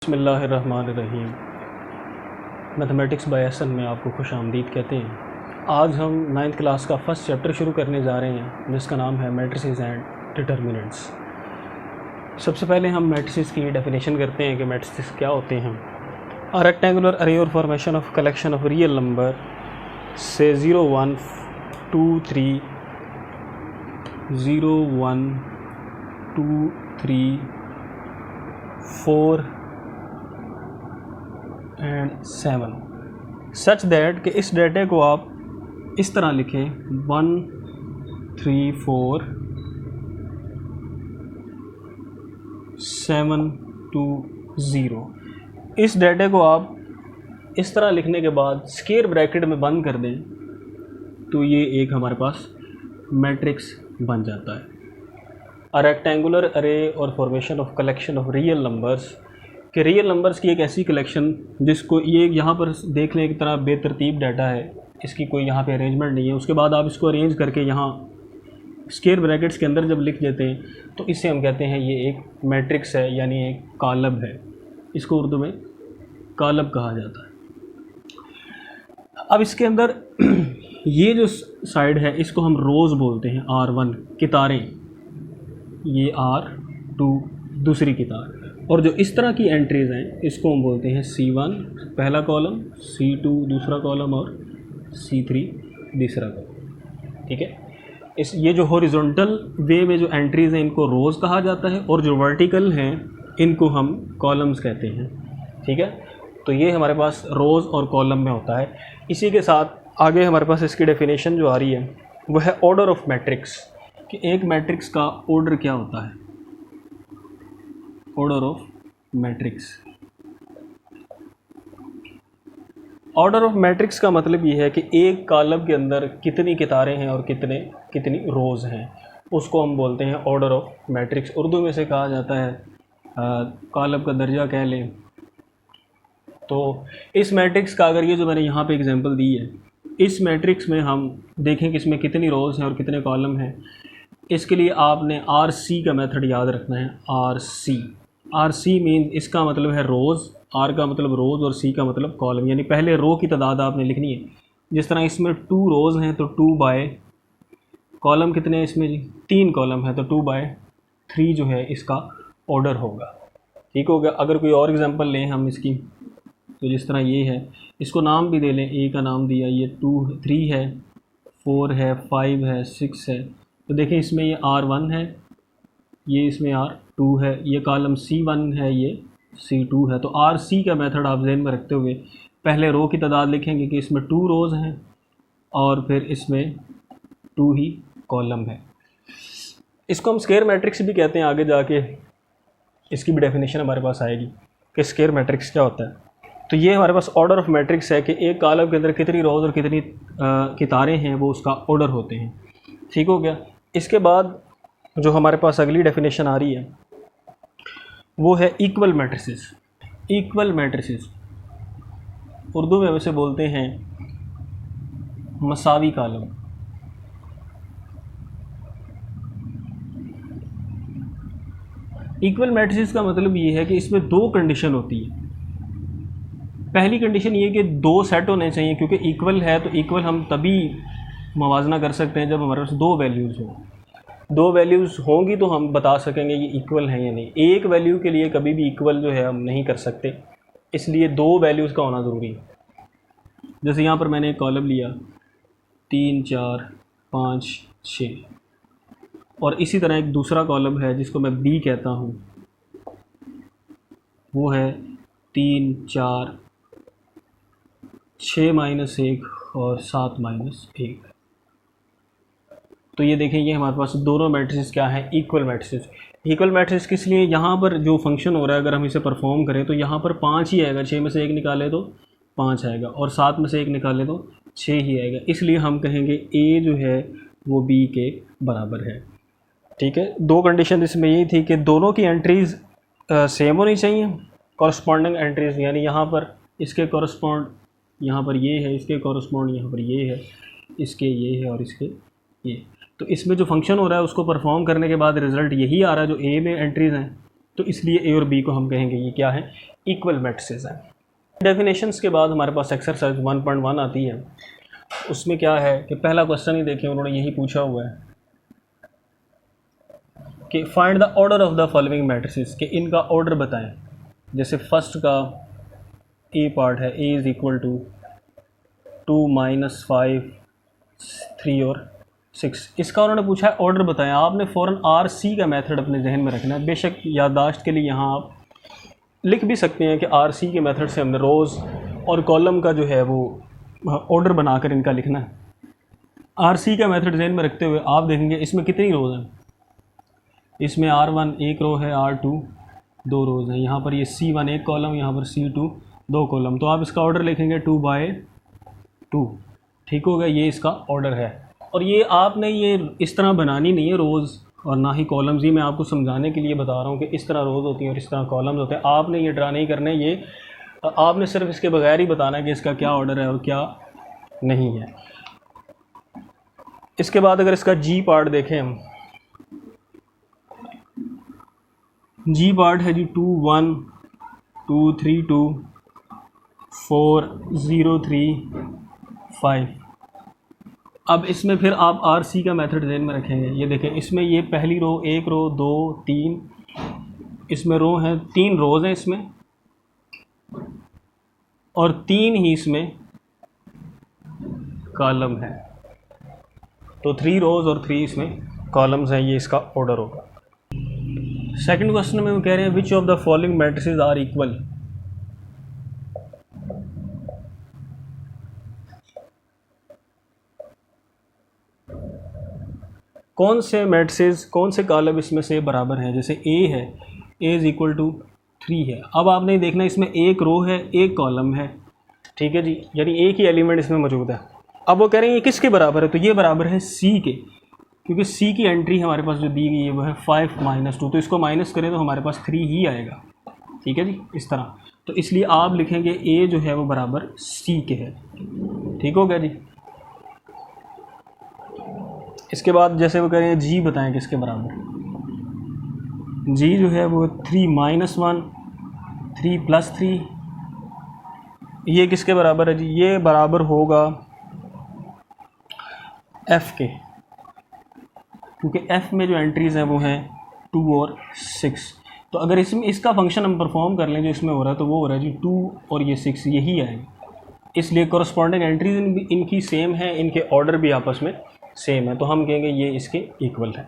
बिस्मिल्लाहिर्रहमानिर्रहीम। Mathematics bye Ehsan में आपको खुश आमदीद कहते हैं। आज हम 9th क्लास का फर्स्ट चैप्टर शुरू करने जा रहे हैं जिसका नाम है मैट्रिसेस एंड डिटर्मिनेंट्स। सबसे पहले हम मैट्रिसेस की डेफिनेशन करते हैं कि मैट्रिसेस क्या होते हैं। अ रेक्टेंगुलर अरे और formation of collection of real number से 0 1 2 3 0 1 2 3 4 एंड 7 सच दैट कि इस डाटे को आप इस तरह लिखें 1 3 4 7 2 0। इस डाटे को आप इस तरह लिखने के बाद स्क्वायर ब्रैकेट में बंद कर दें तो ये एक हमारे पास मैट्रिक्स बन जाता है। अ रेक्टेंगुलर अरे और formation of collection of real numbers कि रियल नंबर्स की एक ऐसी कलेक्शन जिसको ये यहाँ पर देख लें एक तरह बेतरतीब डाटा है, इसकी कोई यहाँ पे अरेंजमेंट नहीं है। उसके बाद आप इसको अरेंज करके यहाँ स्क्वायर ब्रैकेट्स के अंदर जब लिख देते हैं तो इससे हम कहते हैं ये एक मैट्रिक्स है, यानी एक कालब है। इसको उर्दू में कालब कहा जाता है। अब इसके अंदर ये जो साइड है इसको हम रोज़ बोलते हैं, R1 कितारें, ये R2 दूसरी कितार, और जो इस तरह की एंट्रीज़ हैं इसको हम बोलते हैं C1 पहला कॉलम, C2 दूसरा कॉलम और C3 तीसरा कॉलम। ठीक है, ये जो हॉरिजॉन्टल वे में जो एंट्रीज़ हैं इनको रोज़ कहा जाता है और जो वर्टिकल हैं इनको हम कॉलम्स कहते हैं। ठीक है, तो ये हमारे पास रोज़ और कॉलम में होता है। इसी के साथ आगे हमारे पास इसकी डेफिनेशन जो आ रही है वह है ऑर्डर ऑफ मैट्रिक्स, कि एक मैट्रिक्स का ऑर्डर क्या होता है। Order of matrix, order of matrix का मतलब ये है कि एक कॉलम के अंदर कितनी कितारें हैं और कितनी रोज़ हैं, उसको हम बोलते हैं ऑर्डर ऑफ मैट्रिक्स। उर्दू में से कहा जाता है कॉलम का दर्जा कह लें। तो इस मैट्रिक्स का अगर ये जो मैंने यहाँ पे एग्जांपल दी है, इस मैट्रिक्स में हम देखें कि इसमें कितनी रोज़ हैं और कितने कॉलम हैं। इसके लिए आपने RC का मेथड याद रखना है। RC मीन इसका मतलब है रोज़, R का मतलब रोज़ और C का मतलब कॉलम, यानी पहले रो की तादाद आपने लिखनी है। जिस तरह इसमें 2 रोज़ हैं तो 2 बाय कॉलम कितने हैं इसमें जी, 3 कॉलम है तो 2 बाय 3 जो है इसका ऑर्डर होगा। ठीक हो गया। अगर कोई और एग्जांपल लें हम इसकी, तो जिस तरह ये है, इसको नाम भी दे लें। ए का नाम दिया, ये 3 है, 4 है, 5 है, 6 है। तो देखें इसमें ये R1 है, ये इसमें R2 है, ये कॉलम C1 है, ये C2 है। तो RC का मेथड आप जहन में रखते हुए पहले रो की तादाद लिखेंगे कि इसमें 2 रोज़ हैं और फिर इसमें 2 ही कॉलम है। इसको हम स्क्वायर मैट्रिक्स भी कहते हैं। आगे जाके इसकी भी डेफिनेशन हमारे पास आएगी कि स्क्वायर मैट्रिक्स क्या होता है। तो ये हमारे पास ऑर्डर ऑफ मैट्रिक्स है कि एक कॉलम के अंदर कितनी रोज़ और कितनी कितारें हैं वो उसका ऑर्डर होते हैं। ठीक हो गया। इसके बाद जो हमारे पास अगली डेफिनेशन आ रही है वो है equal matrices. Equal matrices Urdu में वैसे बोलते हैं मसावी कॉलम। इक्वल मैट्रिसेस का मतलब ये है कि इसमें 2 कंडीशन होती है। पहली कंडीशन ये कि 2 सेट होने चाहिए, क्योंकि इक्वल है तो इक्वल हम तभी मवाजना कर सकते हैं जब हमारे पास 2 वैल्यूज़ हों। 2 वैल्यूज़ होंगी तो हम बता सकेंगे ये इक्वल हैं या नहीं। एक वैल्यू के लिए कभी भी इक्वल जो है हम नहीं कर सकते, इसलिए 2 वैल्यूज़ का होना ज़रूरी है। जैसे यहाँ पर मैंने एक कॉलम लिया 3 4 5 6, और इसी तरह एक दूसरा कॉलम है जिसको मैं B कहता हूँ, वो है 3 4 6 -1 और 7 -1। तो ये देखें, ये हमारे पास दोनों मैट्रिसेस क्या हैं, इक्वल मैट्रिसेस। इक्वल मैट्रिसेस किस लिए, यहाँ पर जो फंक्शन हो रहा है अगर हम इसे परफॉर्म करें तो यहाँ पर 5 ही आएगा। 6 में से 1 निकाले तो 5 आएगा और 7 में से 1 निकाले तो 6 ही आएगा। इसलिए हम कहेंगे A जो है वो B के बराबर है। ठीक है, 2 कंडीशन इसमें यही थी कि दोनों की एंट्रीज़ सेम होनी चाहिए, कॉरस्पॉन्डिंग एंट्रीज़, यानी यहाँ पर इसके कॉरस्पॉन्ड यहाँ पर ये है, इसके कॉरस्पॉन्ड यहाँ पर ये है, इसके ये है और इसके ये। तो इसमें जो फंक्शन हो रहा है उसको परफॉर्म करने के बाद रिज़ल्ट यही आ रहा है जो ए में एंट्रीज़ हैं, तो इसलिए ए और बी को हम कहेंगे ये क्या है, इक्वल मैट्रिसेस हैं। डेफिनेशंस के बाद हमारे पास एक्सरसाइज 1.1 आती है। उसमें क्या है कि पहला क्वेश्चन ही देखें, उन्होंने यही पूछा हुआ है कि find the order of the following matrices, कि इनका ऑर्डर बताएं। जैसे फर्स्ट का ए पार्ट है, ए इज़ इक्वल टू 2 - 5 3 और 6। इसका उन्होंने पूछा है ऑर्डर बताएं। आपने फ़ौरन RC का मेथड अपने जहन में रखना है। बेशक याददाश्त के लिए यहाँ आप लिख भी सकते हैं कि RC के मेथड से हमने रोज़ और कॉलम का जो है वो ऑर्डर बनाकर इनका लिखना है। RC का मेथड जहन में रखते हुए आप देखेंगे इसमें कितनी रोज़ हैं। इसमें R1 एक रो है, R2 दो रोज़ हैं, यहाँ पर ये C1 एक कॉलम, यहाँ पर C2 दो कॉलम। तो आप इसका ऑर्डर लिखेंगे 2/2। ठीक होगा, ये इसका ऑर्डर है। और ये आपने ये इस तरह बनानी नहीं है रोज़ और ना ही कॉलम्स, ही मैं आपको समझाने के लिए बता रहा हूँ कि इस तरह रोज़ होती हैं और इस तरह कॉलम्स होते हैं। आपने ये ड्रा नहीं करना है, ये आपने सिर्फ इसके बगैर ही बताना है कि इसका क्या ऑर्डर है और क्या नहीं है। इसके बाद अगर इसका जी पार्ट देखें हम, जी पार्ट है जी 2 1 2 3 2 4 0 3 5। अब इसमें फिर आप RC का मेथड ध्यान में रखेंगे। ये देखें, इसमें ये पहली रो, एक रो, 2 3, इसमें रो हैं, 3 रोज़ हैं इसमें और 3 ही इसमें कॉलम है। तो 3 रोज़ और 3 इसमें कॉलम्स हैं, ये इसका ऑर्डर होगा। सेकंड क्वेश्चन में वो कह रहे हैं which of the following matrices are equal. कौन से मैट्रिसेस, कौन से कॉलम इसमें से बराबर हैं। जैसे A है, A इज़ इक्वल टू 3 है। अब आपने देखना इसमें एक रो है, एक कॉलम है, ठीक है जी, यानी एक ही एलिमेंट इसमें मौजूद है। अब वो कह रहे हैं ये किसके बराबर है, तो ये बराबर है C के, क्योंकि C की एंट्री हमारे पास जो दी गई है वो है 5 - 2। तो इसको माइनस करें तो हमारे पास 3 ही आएगा, ठीक है जी, इस तरह। तो इसलिए आप लिखेंगे A जो है वो बराबर C के है। ठीक हो गया जी। इसके बाद जैसे वो कह रहे हैं G बताएं किसके बराबर। G जो है वो 3 - 1 3 + 3, ये किसके बराबर है जी, ये बराबर होगा F के, क्योंकि F में जो एंट्रीज़ हैं वो हैं 2 और 6। तो अगर इसमें इसका फंक्शन हम परफॉर्म कर लें जो इसमें हो रहा है, तो वो हो रहा है जी 2 और ये 6, यही आएगा। इसलिए कॉरस्पॉन्डिंग एंट्रीज इनकी सेम है, इनके ऑर्डर भी आपस में सेम है, तो हम कहेंगे ये इसके इक्वल है।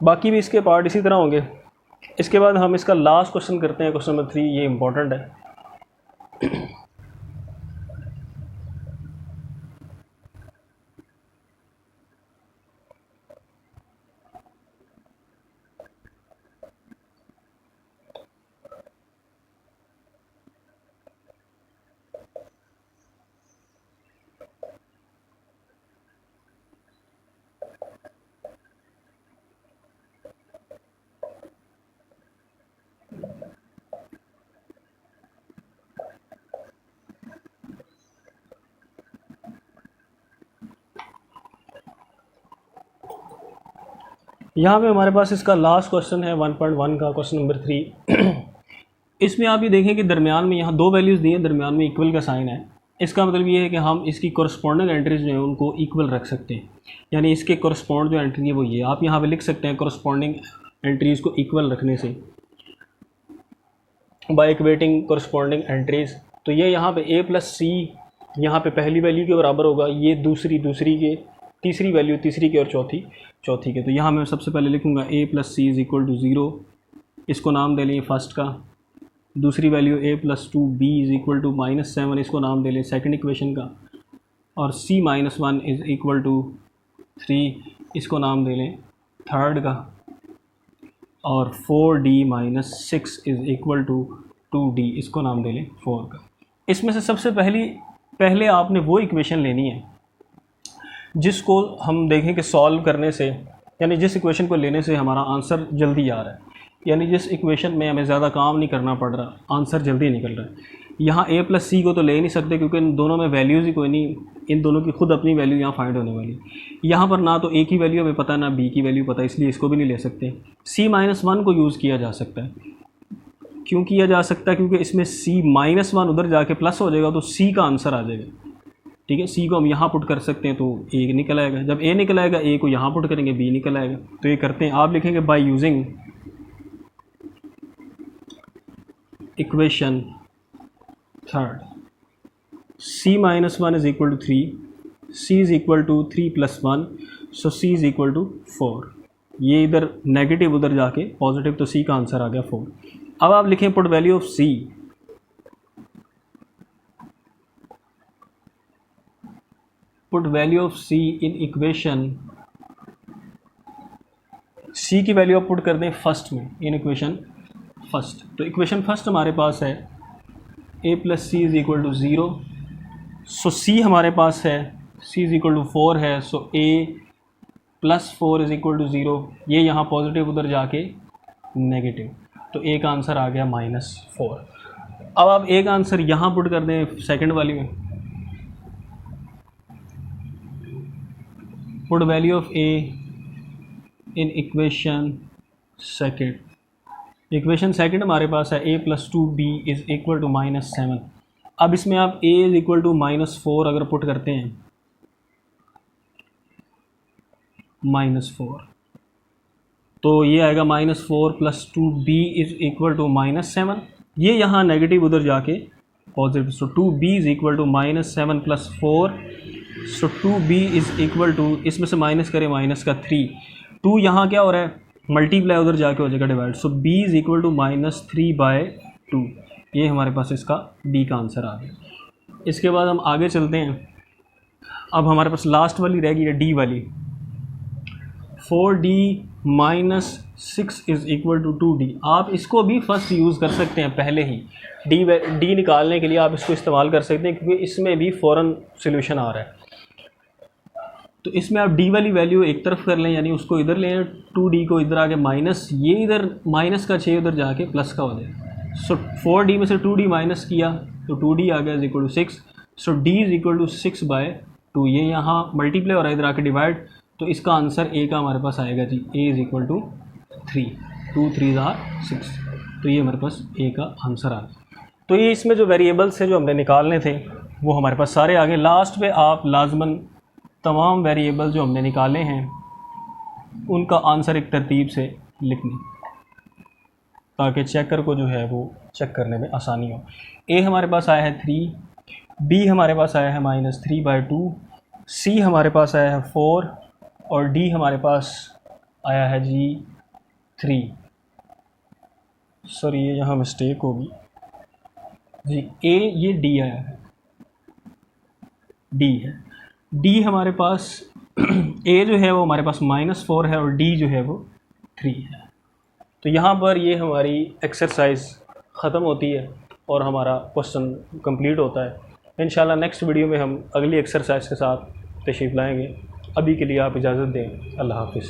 बाकी भी इसके पार्ट इसी तरह होंगे। इसके बाद हम इसका लास्ट क्वेश्चन करते हैं, क्वेश्चन नंबर 3, ये इंपॉर्टेंट है। यहाँ पे हमारे पास इसका लास्ट क्वेश्चन है 1.1 का, क्वेश्चन नंबर 3। इसमें आप ये देखें कि दरमियान में यहाँ 2 वैल्यूज़ दी हैं, दरमियान में इक्वल का साइन है। इसका मतलब ये है कि हम इसकी कॉरस्पॉन्डिंग एंट्रीज जो है उनको इक्वल रख सकते हैं, यानी इसके कॉरस्पॉन्ड जो एंट्री है वो ये आप यहाँ पे लिख सकते हैं। कॉरस्पॉन्डिंग एंट्रीज़ को इक्वल रखने से बाय इक्वेटिंग कॉरस्पॉन्डिंग एंट्रीज़, तो ये यहाँ पे A + C यहाँ पे पहली वैल्यू के बराबर होगा, ये दूसरी के, तीसरी वैल्यू तीसरी के और चौथी के। तो यहाँ मैं सबसे पहले लिखूँगा A + C = 0, इसको नाम दे लें फर्स्ट का। दूसरी वैल्यू A + 2B = -7, इसको नाम दे लें सेकंड इक्वेशन का। और C - 1 = 3, इसको नाम दे लें थर्ड का। और 4D - 6 = 2D, इसको नाम दे लें 4 का। इसमें से सबसे पहले आपने वो इक्वेशन लेनी है जिसको हम देखें कि सॉल्व करने से, यानी जिस इक्वेशन को लेने से हमारा आंसर जल्दी आ रहा है, यानी जिस इक्वेशन में हमें ज़्यादा काम नहीं करना पड़ रहा, आंसर जल्दी निकल रहा है। यहाँ A + C को तो ले नहीं सकते क्योंकि इन दोनों में वैल्यूज़ ही कोई नहीं, इन दोनों की खुद अपनी वैल्यू यहाँ फाइंड होने वाली। यहाँ पर ना तो A की वैल्यू हमें पता ना B की वैल्यू पता, इसलिए इसको भी नहीं ले सकते। C - 1 को यूज़ किया जा सकता है, क्यों किया जा सकता है? क्योंकि इसमें C-1 उधर जाके प्लस हो जाएगा तो C का आंसर आ जाएगा। ठीक है, C को हम यहाँ पुट कर सकते हैं तो A निकल आएगा। जब A निकल आएगा, A को यहाँ पुट करेंगे, B निकल आएगा। तो ये करते हैं, आप लिखेंगे by using equation third, C-1 is equal to 3, C is equal to 3 + 1, so C is equal to 4। ये इधर नेगेटिव उधर जाके पॉजिटिव, तो C का आंसर आ गया 4। अब आप लिखें put value of C, put value of C in equation, C की वैल्यू आप पुट कर दें फर्स्ट में, इन इक्वेशन फर्स्ट। तो इक्वेशन फर्स्ट हमारे पास है A + C is equal to 0, so C हमारे पास है, C इज इक्वल टू 4 है, सो A + 4 इज इक्वल टू 0। ये यहाँ पॉजिटिव उधर जाके नेगेटिव, तो A का आंसर आ गया -4। अब आप A का आंसर यहाँ पुट कर दें सेकंड वाली में, put value of A in equation second. Equation second हमारे पास है A + 2B is equal to -7। अब इसमें आप A इज इक्वल टू -4 अगर पुट करते हैं, -4, तो ये आएगा -4 + 2B इज इक्वल टू -7। ये यहाँ नेगेटिव उधर जाके positive, so 2B is equal to -7 + 4, so 2B is equal to, इसमें से माइनस करें माइनस का 3, 2 यहाँ क्या हो रहा है मल्टीप्लाई उधर जाके हो जाएगा divide, so B is equal to -3/2। ये हमारे पास इसका B का आंसर आ गया। इसके बाद हम आगे चलते हैं। अब हमारे पास लास्ट वाली रहेगी है D वाली, 4D - 6 is equal to 2D। आप इसको भी फर्स्ट यूज़ कर सकते हैं पहले ही, D निकालने के लिए आप इसको इस्तेमाल कर सकते हैं, क्योंकि इसमें भी फ़ौरन सोल्यूशन आ रहा है। तो इसमें आप D वाली वैल्यू एक तरफ कर लें, यानी उसको इधर लें, 2D को इधर आके माइनस, ये इधर माइनस का 6 उधर जाके प्लस का हो जाए। सो 4D में से 2D माइनस किया तो 2D आ गया is equal to 6, so D is equal to 6/2। ये यहाँ मल्टीप्लाई हो रहा है इधर आके डिवाइड, तो इसका आंसर A का हमारे पास आएगा जी, A इज इक्वल टू 3, 2 3 = 6। तो ये हमारे पास A का आंसर आ गया। तो ये इसमें जो वेरिएबल्स हैं जो हमने निकालने थे वो हमारे पास सारे आ गए। लास्ट पे आप लाजमन तमाम वेरिएबल जो हमने निकाले हैं उनका आंसर एक तरतीब से लिखनी, ताकि चेकर को जो है वो चेक करने में आसानी हो। A हमारे पास आया है 3, B हमारे पास आया है -3/2, C हमारे पास आया है 4 और D हमारे पास आया है जी 3। सॉरी ये यहाँ मिस्टेक होगी जी, A ये D आया है, D है, D हमारे पास A जो है वो हमारे पास -4 है और D जो है वो 3 है। तो यहाँ पर ये हमारी एक्सरसाइज ख़त्म होती है और हमारा क्वेश्चन कंप्लीट होता है। इंशाल्लाह नेक्स्ट वीडियो में हम अगली एक्सरसाइज के साथ तशरीफ़ लाएंगे। अभी के लिए आप इजाज़त दें। अल्लाह हाफ़िज़।